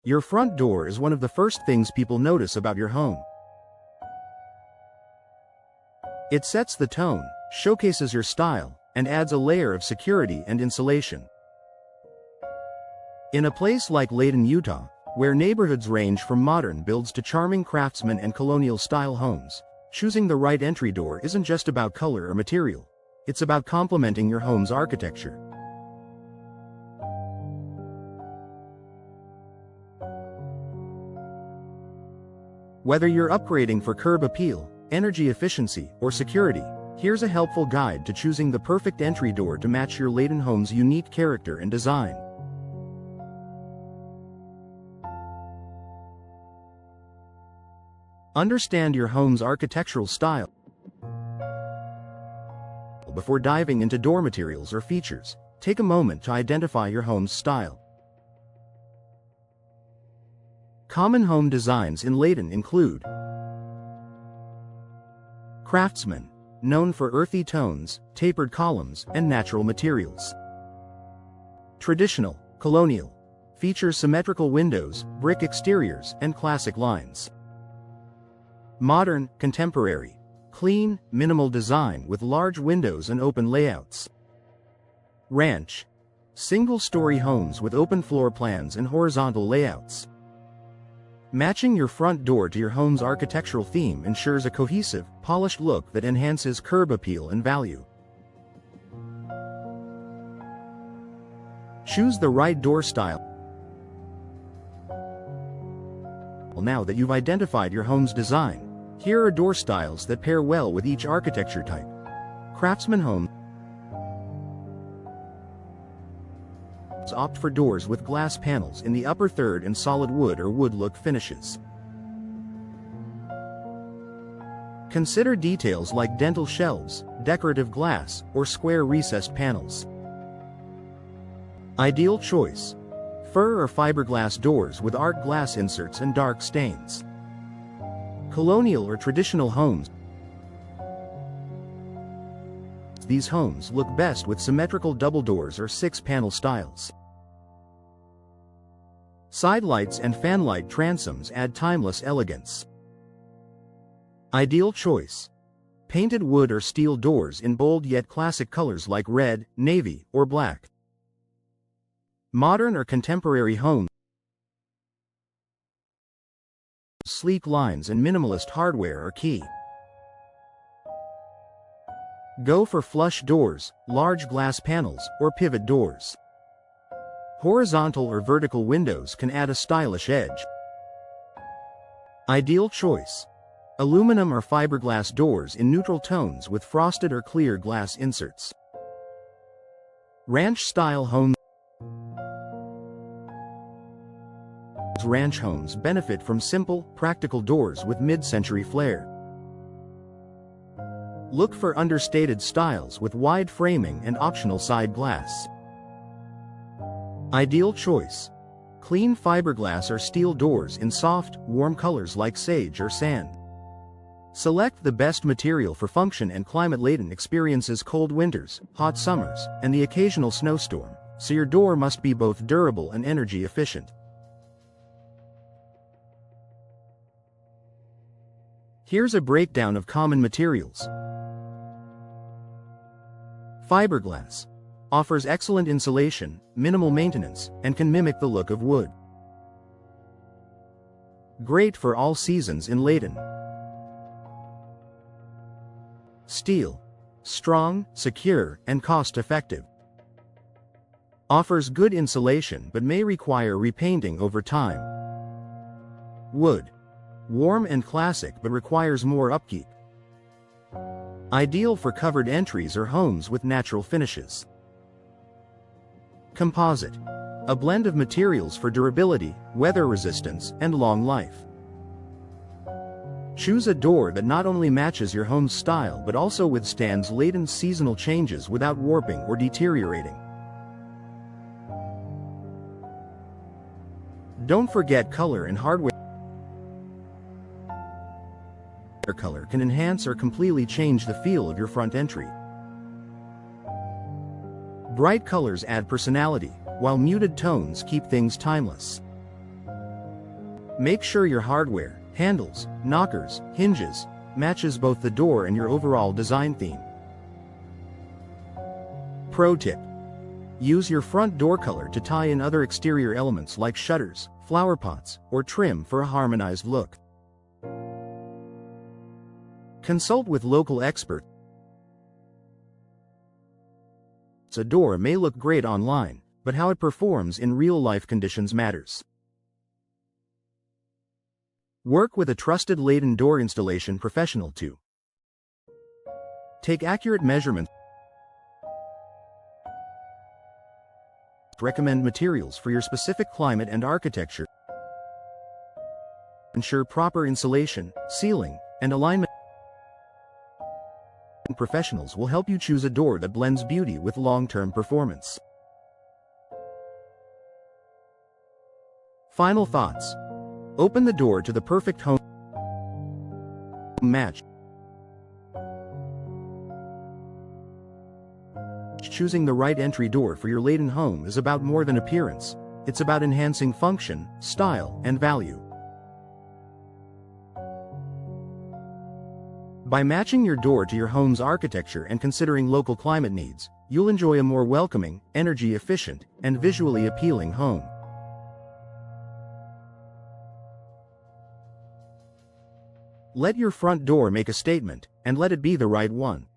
Your front door is one of the first things people notice about your home. It sets the tone, showcases your style, and adds a layer of security and insulation. In a place like Layton, Utah, where neighborhoods range from modern builds to charming craftsman and colonial-style homes, choosing the right entry door isn't just about color or material. It's about complementing your home's architecture. Whether you're upgrading for curb appeal, energy efficiency, or security, here's a helpful guide to choosing the perfect entry door to match your Layton home's unique character and design. Understand your home's architectural style before diving into door materials or features. Take a moment to identify your home's style. Common home designs in Layton include Craftsman, known for earthy tones, tapered columns, and natural materials. Traditional, colonial, features symmetrical windows, brick exteriors, and classic lines. Modern, contemporary, clean, minimal design with large windows and open layouts. Ranch, single-story homes with open floor plans and horizontal layouts. Matching your front door to your home's architectural theme ensures a cohesive, polished look that enhances curb appeal and value. Choose the right door style. Now that you've identified your home's design, here are door styles that pair well with each architecture type. Craftsman homes opt for doors with glass panels in the upper third and solid wood or wood look finishes. Consider details like dentil shelves, decorative glass, or square recessed panels. Ideal choice: fir or fiberglass doors with art glass inserts and dark stains. Colonial or traditional homes. These homes look best with symmetrical double doors or 6-panel styles. Side lights and fanlight transoms add timeless elegance. Ideal choice: painted wood or steel doors in bold yet classic colors like red, navy, or black. Modern or contemporary homes. Sleek lines and minimalist hardware are key. Go for flush doors, large glass panels, or pivot doors. Horizontal or vertical windows can add a stylish edge. Ideal choice: aluminum or fiberglass doors in neutral tones with frosted or clear glass inserts. Ranch-style homes. Ranch homes benefit from simple, practical doors with mid-century flair. Look for understated styles with wide framing and optional side glass. Ideal choice: clean fiberglass or steel doors in soft, warm colors like sage or sand. Select the best material for function and climate. Layton experiences cold winters, hot summers, and the occasional snowstorm, so your door must be both durable and energy efficient. Here's a breakdown of common materials. Fiberglass offers excellent insulation, minimal maintenance, and can mimic the look of wood. Great for all seasons in Layton. Steel, strong, secure, and cost-effective. Offers good insulation but may require repainting over time. Wood, warm and classic but requires more upkeep. Ideal for covered entries or homes with natural finishes. Composite, a blend of materials for durability, weather resistance, and long life. Choose a door that not only matches your home's style but also withstands Layton's seasonal changes without warping or deteriorating. Don't forget color and hardware. Color can enhance or completely change the feel of your front entry. Bright colors add personality, while muted tones keep things timeless. Make sure your hardware, handles, knockers, hinges, matches both the door and your overall design theme. Pro tip: use your front door color to tie in other exterior elements like shutters, flower pots, or trim for a harmonized look. Consult with local experts. A door may look great online, but how it performs in real-life conditions matters. Work with a trusted Layton door installation professional to take accurate measurements, recommend materials for your specific climate and architecture, ensure proper insulation, sealing, and alignment. Professionals will help you choose a door that blends beauty with long-term performance. Final thoughts: open the door to the perfect home match. Choosing the right entry door for your Layton home is about more than appearance. It's about enhancing function, style, and value. By matching your door to your home's architecture and considering local climate needs, you'll enjoy a more welcoming, energy-efficient, and visually appealing home. Let your front door make a statement, and let it be the right one.